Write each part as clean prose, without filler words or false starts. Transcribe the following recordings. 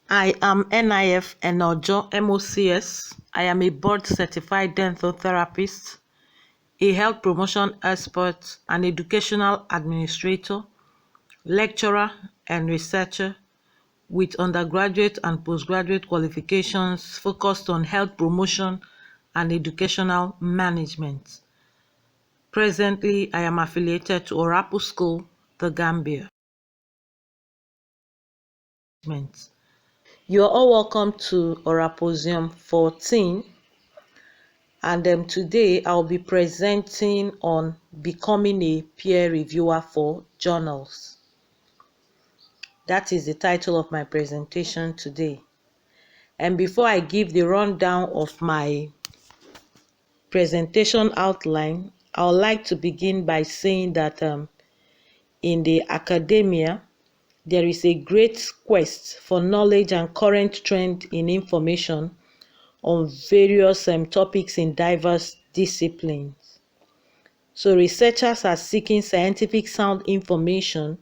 I am NIF ENEOJO M.O.C.S. I am a board-certified dental therapist, a health promotion expert, an educational administrator, lecturer, and researcher with undergraduate and postgraduate qualifications focused on health promotion and educational management. Presently, I am affiliated to Oraposium, the Gambia. You are all welcome to Oraposium 14, and today I'll be presenting on becoming a peer reviewer for journals. That is the title of my presentation today. And before I give the rundown of my presentation outline, I would like to begin by saying that in the academia, there is a great quest for knowledge and current trend in information on various topics in diverse disciplines. So researchers are seeking scientific sound information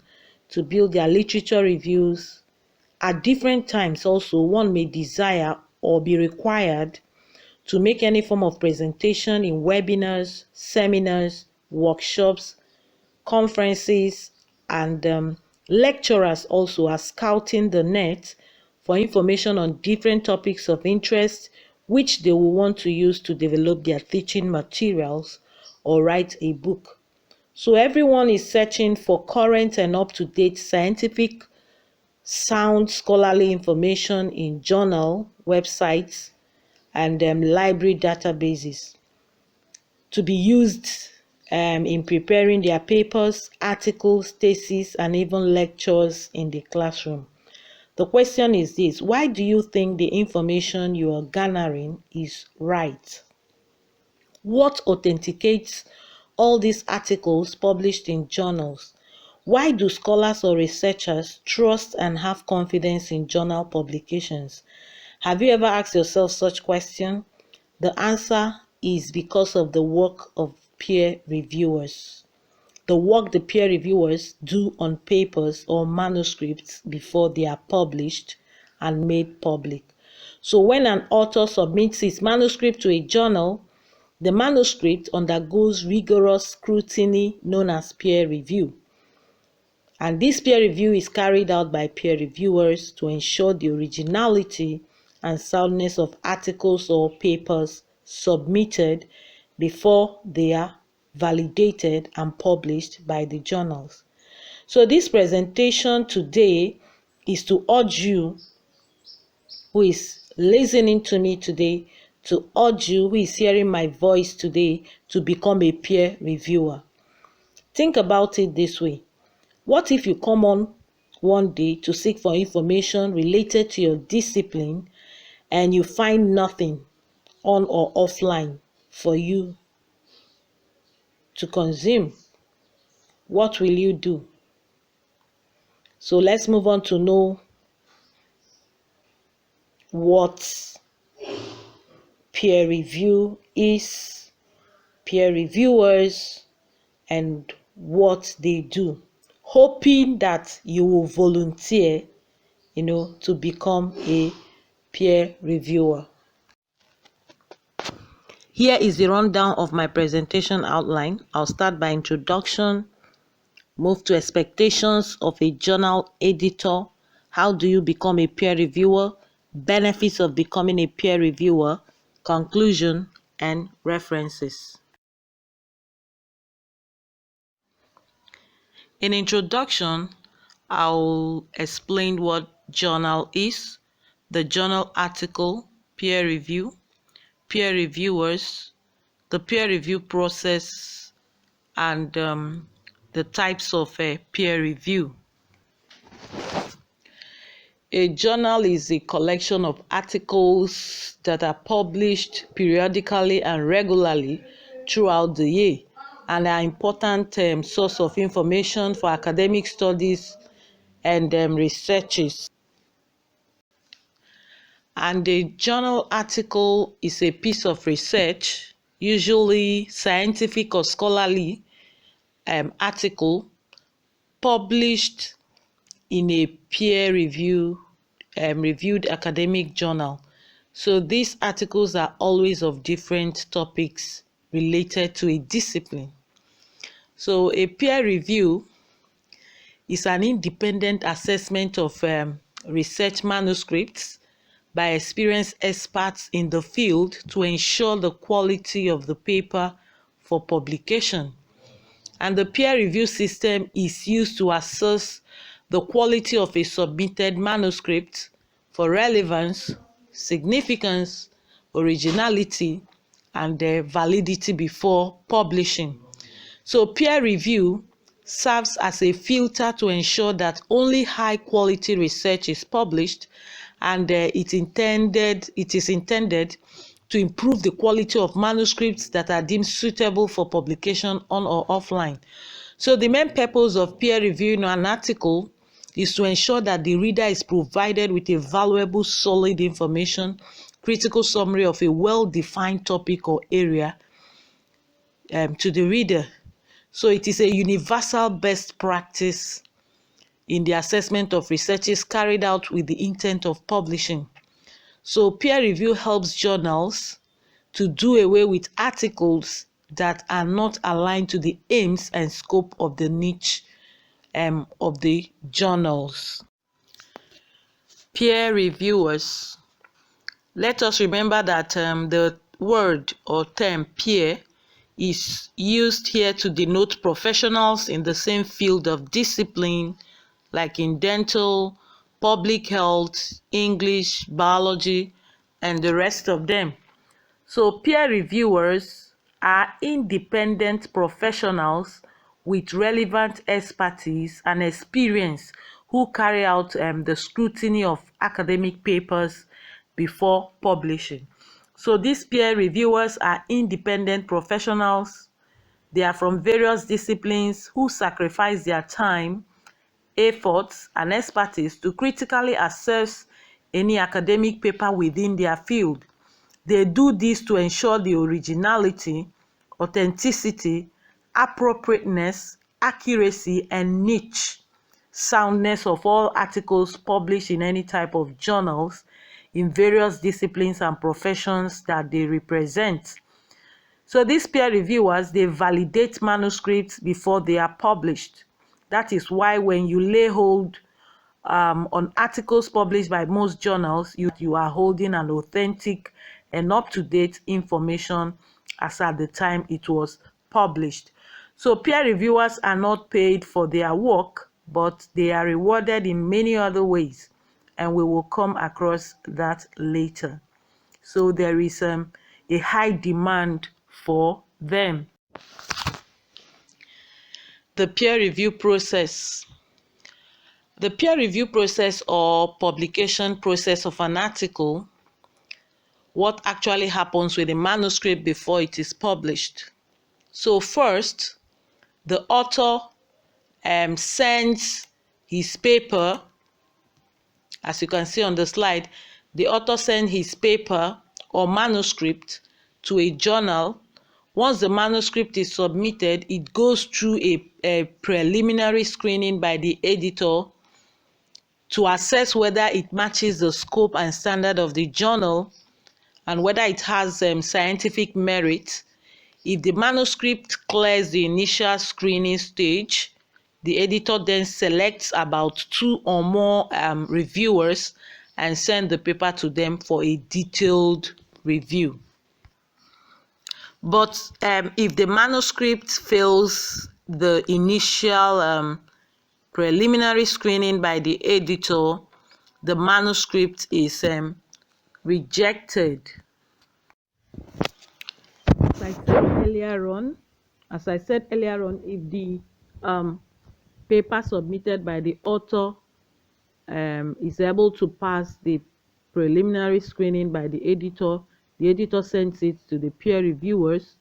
to build their literature reviews. At different times also, one may desire or be required to make any form of presentation in webinars, seminars, workshops, conferences, and lecturers also are scouting the net for information on different topics of interest which they will want to use to develop their teaching materials or write a book. So everyone is searching for current and up-to-date scientific, sound scholarly information in journal, websites, and library databases to be used in preparing their papers, articles, theses, and even lectures in the classroom. The question is this: why do you think the information you are garnering is right? What authenticates all these articles published in journals? Why do scholars or researchers trust and have confidence in journal publications? Have you ever asked yourself such question? The answer is because of the work of peer reviewers. The work the peer reviewers do on papers or manuscripts before they are published and made public. So when an author submits his manuscript to a journal, the manuscript undergoes rigorous scrutiny known as peer review. And this peer review is carried out by peer reviewers to ensure the originality and soundness of articles or papers submitted before they are validated and published by the journals. So this presentation today is to urge you who is listening to me today, to urge you who is hearing my voice today to become a peer reviewer. Think about it this way. What if you come on one day to seek for information related to your discipline and you find nothing on or offline for you to consume? What will you do? So let's move on to know what peer review is, peer reviewers, and what they do, hoping that you will volunteer, to become a peer reviewer. Here is the rundown of my presentation outline. I'll start by introduction, move to expectations of a journal editor, how do you become a peer reviewer, benefits of becoming a peer reviewer, conclusion, and references. In introduction, I'll explain what journal is, the journal article, peer review, peer reviewers, the peer review process, and the types of peer review. A journal is a collection of articles that are published periodically and regularly throughout the year and are important source of information for academic studies and researches. And a journal article is a piece of research, usually scientific or scholarly article, published in a peer-reviewed reviewed academic journal. So these articles are always of different topics related to a discipline. So a peer review is an independent assessment of research manuscripts by experienced experts in the field to ensure the quality of the paper for publication. And the peer review system is used to assess the quality of a submitted manuscript for relevance, significance, originality, and validity before publishing. So peer review serves as a filter to ensure that only high quality research is published, and it is intended to improve the quality of manuscripts that are deemed suitable for publication on or offline. So the main purpose of peer reviewing an article is to ensure that the reader is provided with a valuable, solid information, critical summary of a well-defined topic or area to the reader. So it is a universal best practice in the assessment of researches carried out with the intent of publishing. So peer review helps journals to do away with articles that are not aligned to the aims and scope of the niche of the journals. Peer reviewers. Let us remember that the word or term peer is used here to denote professionals in the same field of discipline, like in dental, public health, English, biology, and the rest of them. So peer reviewers are independent professionals with relevant expertise and experience who carry out the scrutiny of academic papers before publishing. So these peer reviewers are independent professionals. They are from various disciplines who sacrifice their time, efforts, and expertise to critically assess any academic paper within their field. They do this to ensure the originality, authenticity, appropriateness, accuracy, and niche soundness of all articles published in any type of journals in various disciplines and professions that they represent. So these peer reviewers, they validate manuscripts before they are published. That is why when you lay hold on articles published by most journals, you are holding an authentic and up-to-date information as at the time it was published. So peer reviewers are not paid for their work, but they are rewarded in many other ways, and we will come across that later. So there is a high demand for them. The peer review process. The peer review process or publication process of an article, what actually happens with the manuscript before it is published. So first, the author sends his paper. As you can see on the slide, the author sends his paper or manuscript to a journal. Once the manuscript is submitted, it goes through a preliminary screening by the editor to assess whether it matches the scope and standard of the journal and whether it has scientific merit. If the manuscript clears the initial screening stage, the editor then selects about 2 or more reviewers and sends the paper to them for a detailed review. But if the manuscript fails the initial preliminary screening by the editor, the manuscript is rejected. As I said earlier on, if the paper submitted by the author is able to pass the preliminary screening by the editor sends it to the peer reviewers.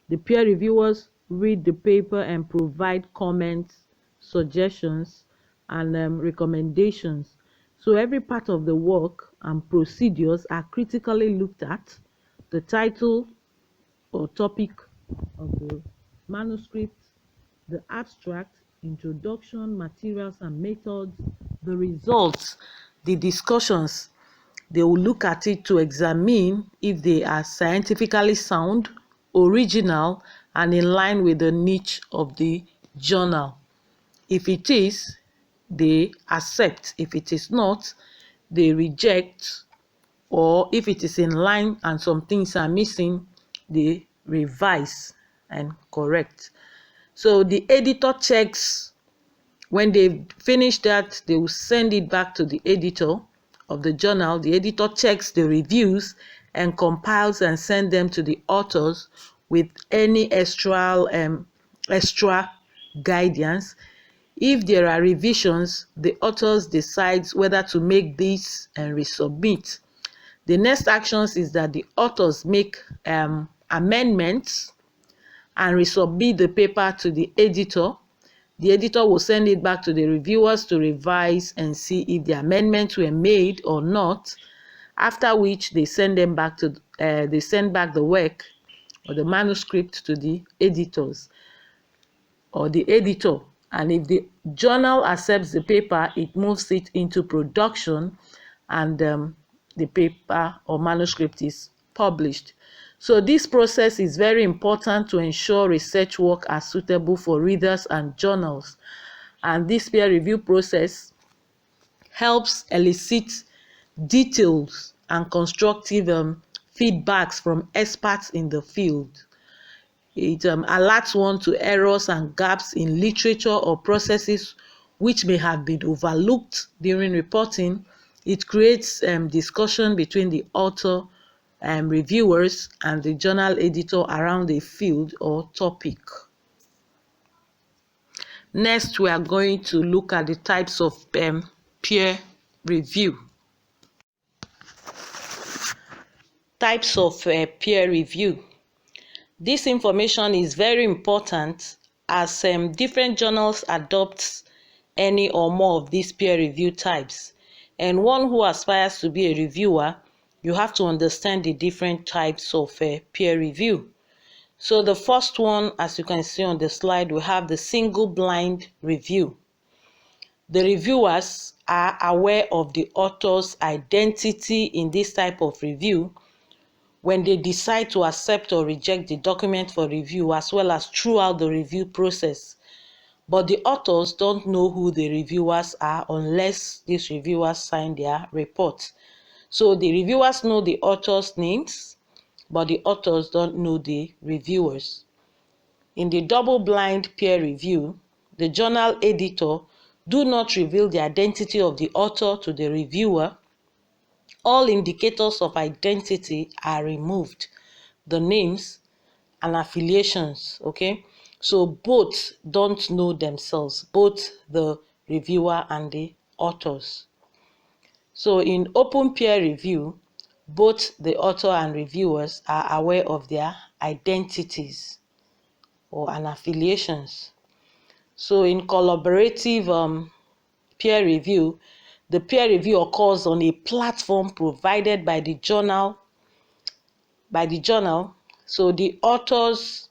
The peer reviewers read the paper and provide comments, suggestions, and recommendations. So every part of the work and procedures are critically looked at. The title or topic of the manuscript, the abstract, introduction, materials and methods, the results, the discussions, they will look at it to examine if they are scientifically sound, original, and in line with the niche of the journal. If it is, they accept. If it is not, they reject. Or if it is in line and some things are missing, they revise and correct. So the editor checks. When they finish that, they will send it back to the editor of the journal. The editor checks the reviews and compiles and send them to the authors with any extra guidance. If there are revisions, the authors decides whether to make this and resubmit. The next actions is that the authors make amendments and resubmit the paper to the editor. The editor will send it back to the reviewers to revise and see if the amendments were made or not. After which they send them back to they send back the work or the manuscript to the editors or the editor. And if the journal accepts the paper, it moves it into production, and the paper or manuscript is published. So this process is very important to ensure research work are suitable for readers and journals. And this peer review process helps elicit details and constructive feedbacks from experts in the field. It alerts one to errors and gaps in literature or processes which may have been overlooked during reporting. It creates discussion between the author, reviewers, and the journal editor around a field or topic. Next, we are going to look at the types of peer review. Types of peer review. This information is very important as different journals adopt any or more of these peer review types. And one who aspires to be a reviewer, you have to understand the different types of peer review. So the first one, as you can see on the slide, we have the single blind review. The reviewers are aware of the author's identity in this type of review when they decide to accept or reject the document for review, as well as throughout the review process. But the authors don't know who the reviewers are unless these reviewers sign their report. So the reviewers know the authors' names, but the authors don't know the reviewers. In the double-blind peer review, the journal editor do not reveal the identity of the author to the reviewer. All indicators of identity are removed, the names and affiliations, okay? So both don't know themselves, both the reviewer and the authors. So in open peer review, both the author and reviewers are aware of their identities or affiliations. So in collaborative peer review, the peer review occurs on a platform provided by the journal. So the authors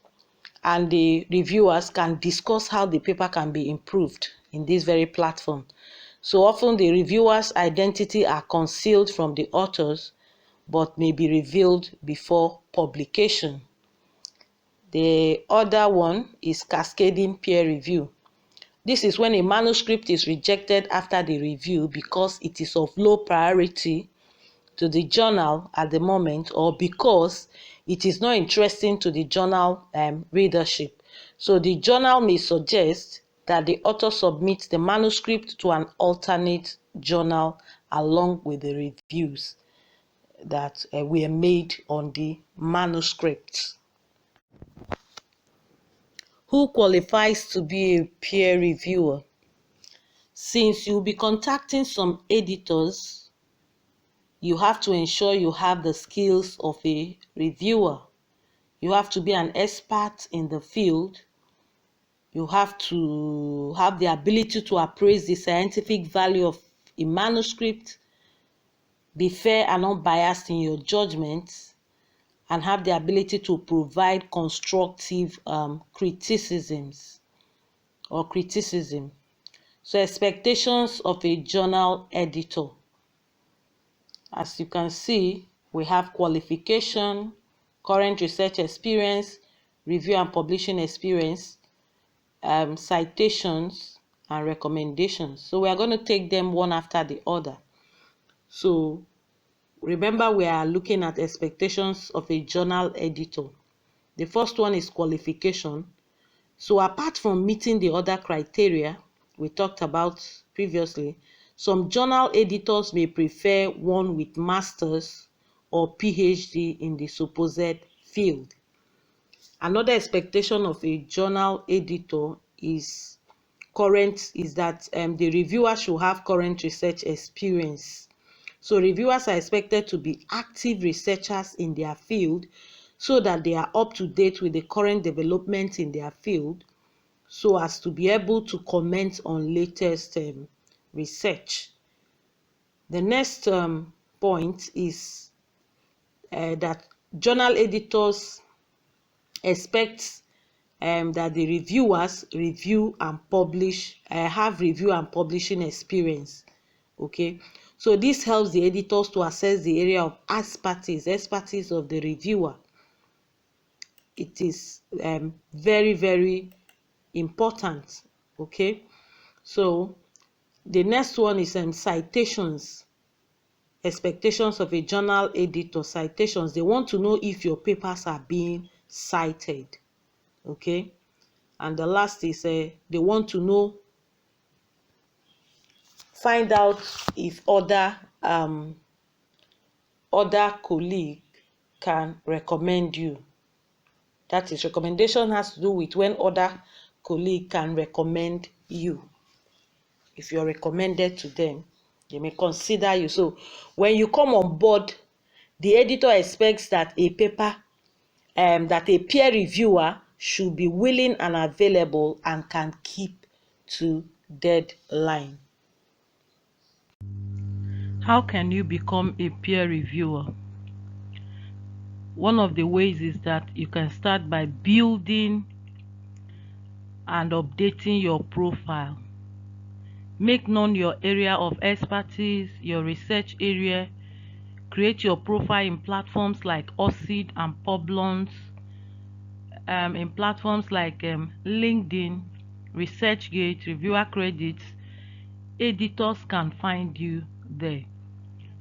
and the reviewers can discuss how the paper can be improved in this very platform. So often the reviewers' identity are concealed from the authors, but may be revealed before publication. The other one is cascading peer review. This is when a manuscript is rejected after the review because it is of low priority to the journal at the moment, or because it is not interesting to the journal readership. So the journal may suggest that the author submits the manuscript to an alternate journal along with the reviews that were made on the manuscript. Who qualifies to be a peer reviewer? Since you'll be contacting some editors, you have to ensure you have the skills of a reviewer. You have to be an expert in the field. You have to have the ability to appraise the scientific value of a manuscript, be fair and unbiased in your judgments, and have the ability to provide constructive criticism. So expectations of a journal editor. As you can see, we have qualification, current research experience, review and publishing experience, citations, and recommendations. So we are going to take them one after the other. So remember, we are looking at expectations of a journal editor. The first one is qualification. So apart from meeting the other criteria we talked about previously, some journal editors may prefer one with master's or PhD in the supposed field. Another expectation of a journal editor is that the reviewer should have current research experience. So reviewers are expected to be active researchers in their field so that they are up to date with the current developments in their field, so as to be able to comment on latest research. The next point is that journal editors expect that the reviewers review and publish, have review and publishing experience. Okay, so this helps the editors to assess the area of expertise of the reviewer. It is very, very important. Okay, so the next one is citations. Expectations of a journal editor. Citations, they want to know if your papers are being cited. Okay, and the last is they want to know, find out if other colleague can recommend you. That is, recommendation has to do with when other colleague can recommend you. If you're recommended to them, they may consider you. So when you come on board, the editor expects that a peer reviewer should be willing and available and can keep to deadline. How can you become a peer reviewer? One of the ways is that you can start by building and updating your profile. Make known your area of expertise, your research area. Create your profile in platforms like O.C.D and Publons, in platforms like LinkedIn, ResearchGate, Reviewer Credits. Editors can find you there.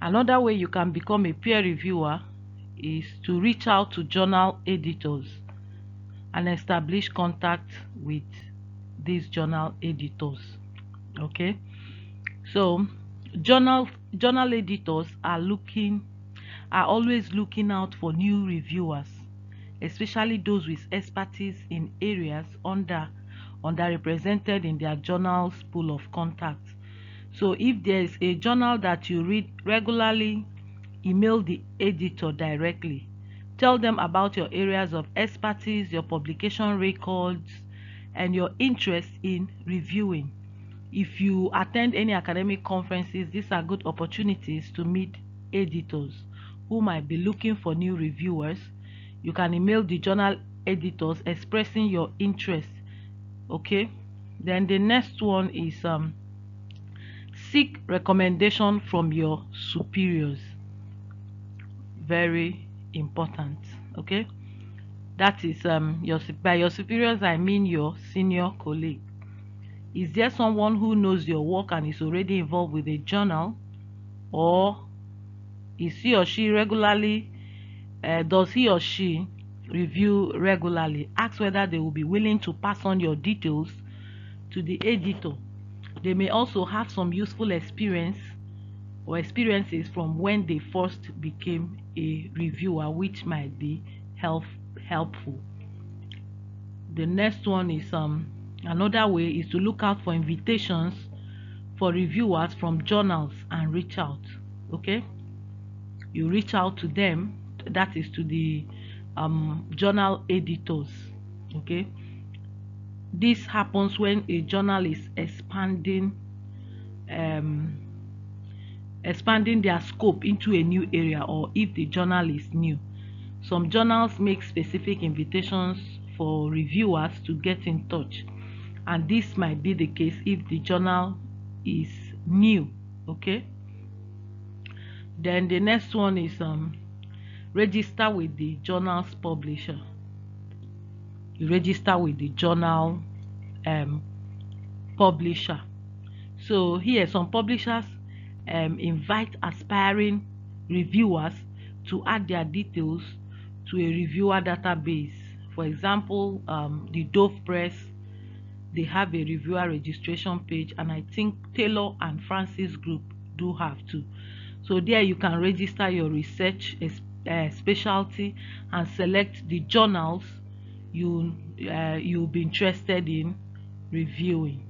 Another way you can become a peer reviewer is to reach out to journal editors and establish contact with these journal editors. Okay, so journal editors are always looking out for new reviewers, especially those with expertise in areas underrepresented in their journal's pool of contacts. So if there is a journal that you read regularly, email the editor directly. Tell them about your areas of expertise, your publication records, and your interest in reviewing. If you attend any academic conferences, these are good opportunities to meet editors who might be looking for new reviewers. You can email the journal editors expressing your interest. Okay, then the next one is seek recommendation from your superiors. Very important. Okay, that is by your superiors I mean your senior colleague. Is there someone who knows your work and is already involved with a journal, or is he or she does he or she review regularly? Ask whether they will be willing to pass on your details to the editor. They may also have some useful experiences from when they first became a reviewer, which might be helpful. The next one is another way is to look out for invitations for reviewers from journals and reach out. Okay, you reach out to them, that is to the journal editors. Okay, this happens when a journal is expanding their scope into a new area, or if the journal is new. Some journals make specific invitations for reviewers to get in touch, and this might be the case if the journal is new. Okay, Then the next one is register with the journal's publisher. You register with the journal publisher. So here some publishers invite aspiring reviewers to add their details to a reviewer database. For example, the Dove Press, they have a reviewer registration page, and I think Taylor and Francis Group do have too. So there you can register your research specialty and select the journals you'll be interested in reviewing.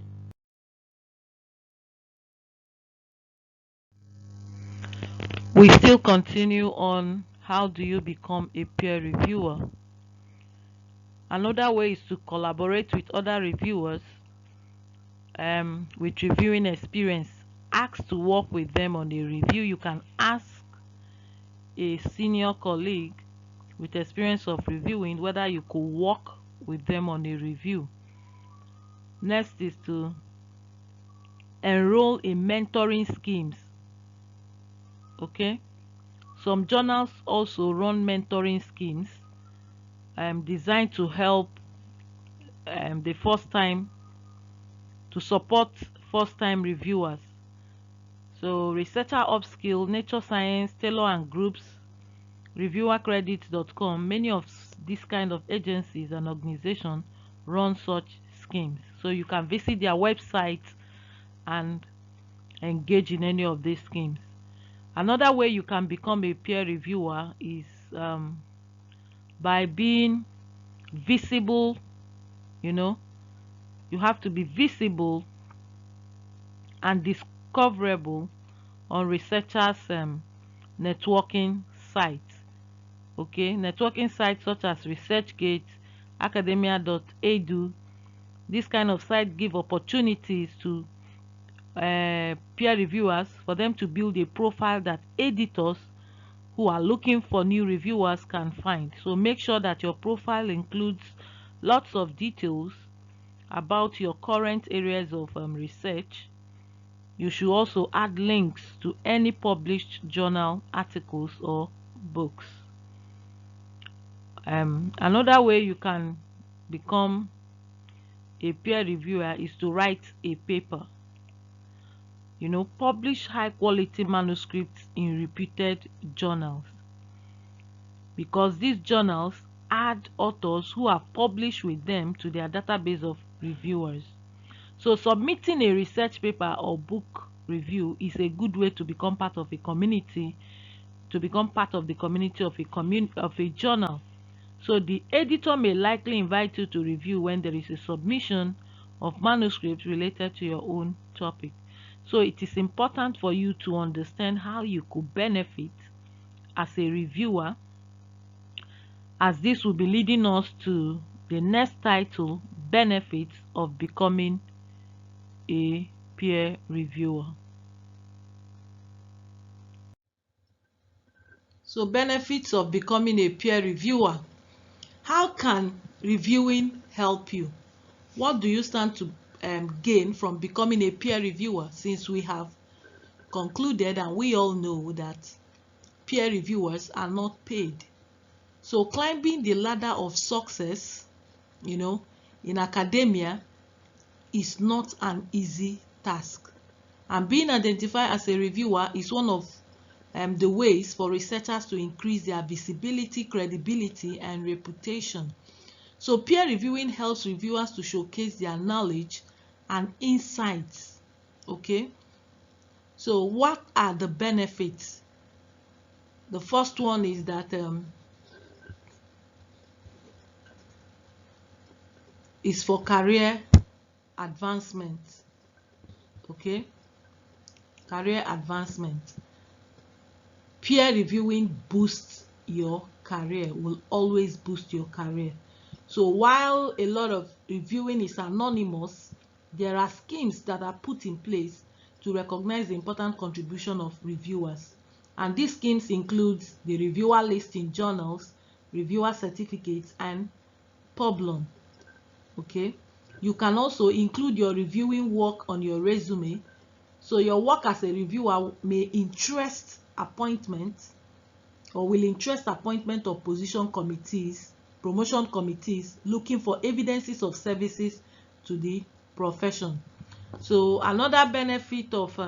We still continue on how do you become a peer reviewer. Another way is to collaborate with other reviewers with reviewing experience. Ask to work with them on a review. You can ask a senior colleague with experience of reviewing whether you could work with them on a review. Next is to enroll in mentoring schemes. Okay, some journals also run mentoring schemes designed to help the first time to support first time reviewers. So Researcher Upskill, Nature Science, Taylor and Groups, reviewercredit.com, many of these kind of agencies and organizations run such schemes. So you can visit their website and engage in any of these schemes. Another way you can become a peer reviewer is by being visible. You have to be visible and discoverable on researchers networking sites. Okay, networking sites such as ResearchGate, academia.edu, this kind of site give opportunities to peer reviewers for them to build a profile that editors who are looking for new reviewers can find. So make sure that your profile includes lots of details about your current areas of research. You should also add links to any published journal articles or books. Another way you can become a peer reviewer is to write a paper. Publish high quality manuscripts in reputed journals, because these journals add authors who have published with them to their database of reviewers. So submitting a research paper or book review is a good way to become part of a community, to become part of the community of a journal. So the editor may likely invite you to review when there is a submission of manuscripts related to your own topic. So it is important for you to understand how you could benefit as a reviewer, as this will be leading us to the next title, benefits of becoming a peer reviewer. So benefits of becoming a peer reviewer. How can reviewing help you? What do you stand to gain from becoming a peer reviewer, since we have concluded and we all know that peer reviewers are not paid? So climbing the ladder of success, in academia is not an easy task. And being identified as a reviewer is one of the ways for researchers to increase their visibility, credibility, and reputation. So peer reviewing helps reviewers to showcase their knowledge and insights. Okay, so what are the benefits? The first one is that is for career advancement. Okay, career advancement. Peer reviewing boosts your career, will always boost your career. So while a lot of reviewing is anonymous, there are schemes that are put in place to recognize the important contribution of reviewers. And these schemes include the reviewer list in journals, reviewer certificates, and Publon. Okay, you can also include your reviewing work on your resume. So your work as a reviewer may interest appointment or will interest appointment of position committees, promotion committees looking for evidences of services to the profession. So another benefit of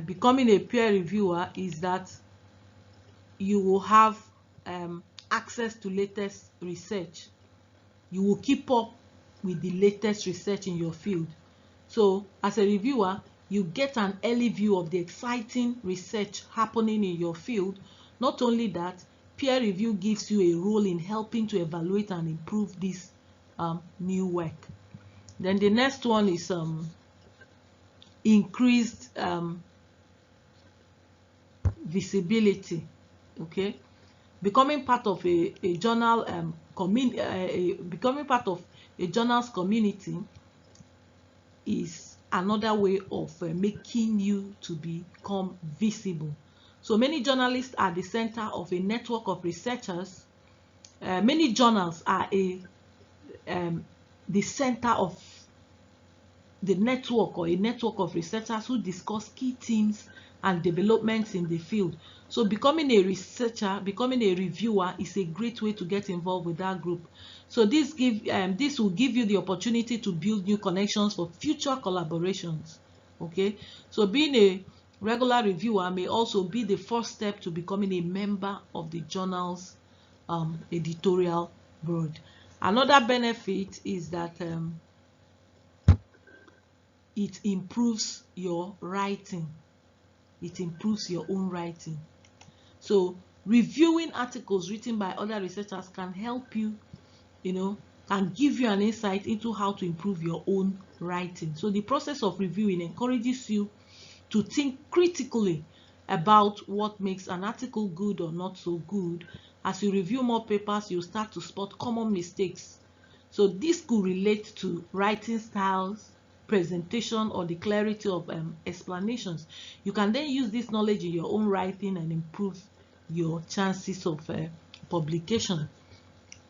becoming a peer reviewer is that you will have access to latest research. You will keep up with the latest research in your field. So as a reviewer, you get an early view of the exciting research happening in your field. Not only that, peer review gives you a role in helping to evaluate and improve this new work. Then the next one is increased visibility. Okay, becoming part of a journal becoming part of a journal's community is another way of making you to become visible. So many journalists are the center of a network of researchers. Many journals are the center of the network or a network of researchers who discuss key themes and developments in the field. So becoming a researcher, becoming a reviewer is a great way to get involved with that group. So this will give you the opportunity to build new connections for future collaborations. Okay, so being a regular reviewer may also be the first step to becoming a member of the journal's editorial board. Another benefit is that it improves your writing. It improves your own writing. So reviewing articles written by other researchers can help you, can give you an insight into how to improve your own writing. So the process of reviewing encourages you to think critically about what makes an article good or not so good. As you review more papers, you start to spot common mistakes. So this could relate to writing styles, presentation, or the clarity of explanations. You can then use this knowledge in your own writing and improve your chances of publication.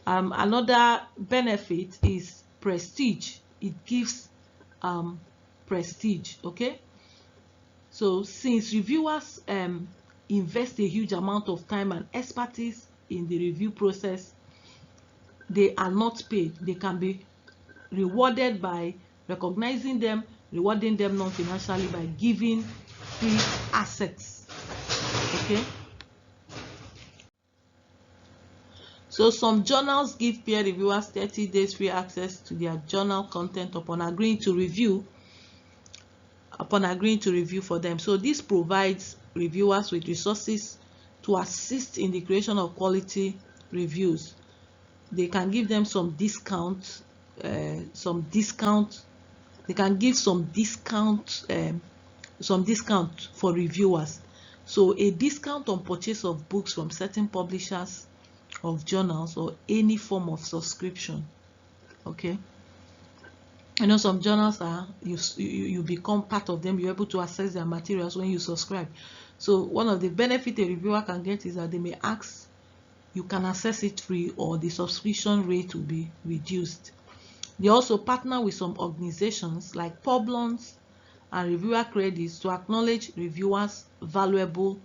Another benefit is prestige. It gives prestige. Okay, so since reviewers invest a huge amount of time and expertise in the review process, they are not paid. They can be rewarded by recognizing them, rewarding them non-financially by giving free assets. Okay, so some journals give peer reviewers 30 days free access to their journal content upon agreeing to review for them. So this provides reviewers with resources to assist in the creation of quality reviews. They can give them some discount. They can give some discount for reviewers. So a discount on purchase of books from certain publishers of journals or any form of subscription. Okay, some journals are you become part of them. You're able to access their materials when you subscribe. So one of the benefits a reviewer can get is that they may ask you can access it free or the subscription rate will be reduced. They also partner with some organizations like Publons and Reviewer Credits to acknowledge reviewers' valuable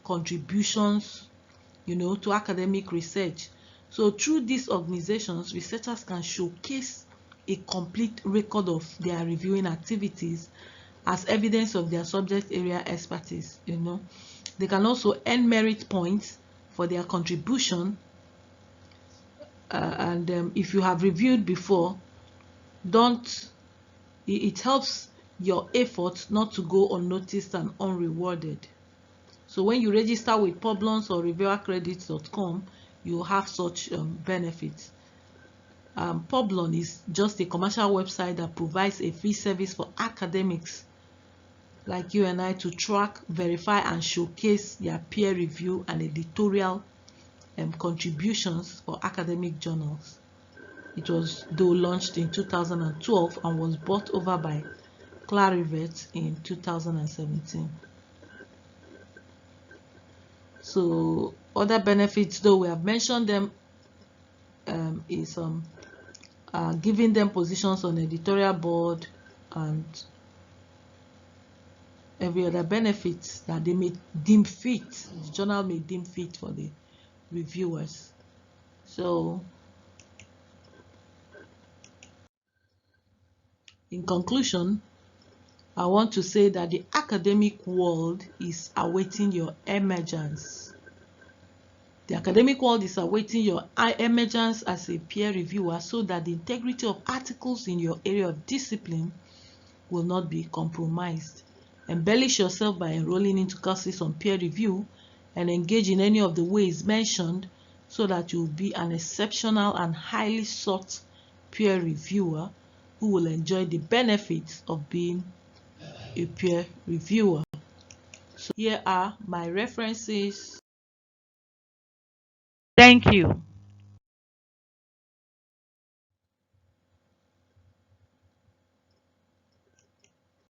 contributions, to academic research. So through these organizations, researchers can showcase a complete record of their reviewing activities as evidence of their subject area expertise. They can also earn merit points for their contribution, and if you have reviewed before, it helps your efforts not to go unnoticed and unrewarded. So when you register with Publons or reviewercredits.com, you have such benefits. Publon is just a commercial website that provides a free service for academics like you and I to track, verify, and showcase their peer review and editorial contributions for academic journals. It was launched in 2012 and was bought over by Clarivet in 2017. So other benefits, though we have mentioned them, is giving them positions on editorial board and every other benefits that they may deem fit, the journal may deem fit for the reviewers. So, in conclusion, I want to say that the academic world is awaiting your emergence. The academic world is awaiting your emergence as a peer reviewer so that the integrity of articles in your area of discipline will not be compromised. Embellish yourself by enrolling into courses on peer review and engage in any of the ways mentioned so that you will be an exceptional and highly sought peer reviewer who will enjoy the benefits of being a peer reviewer. So here are my references. Thank you.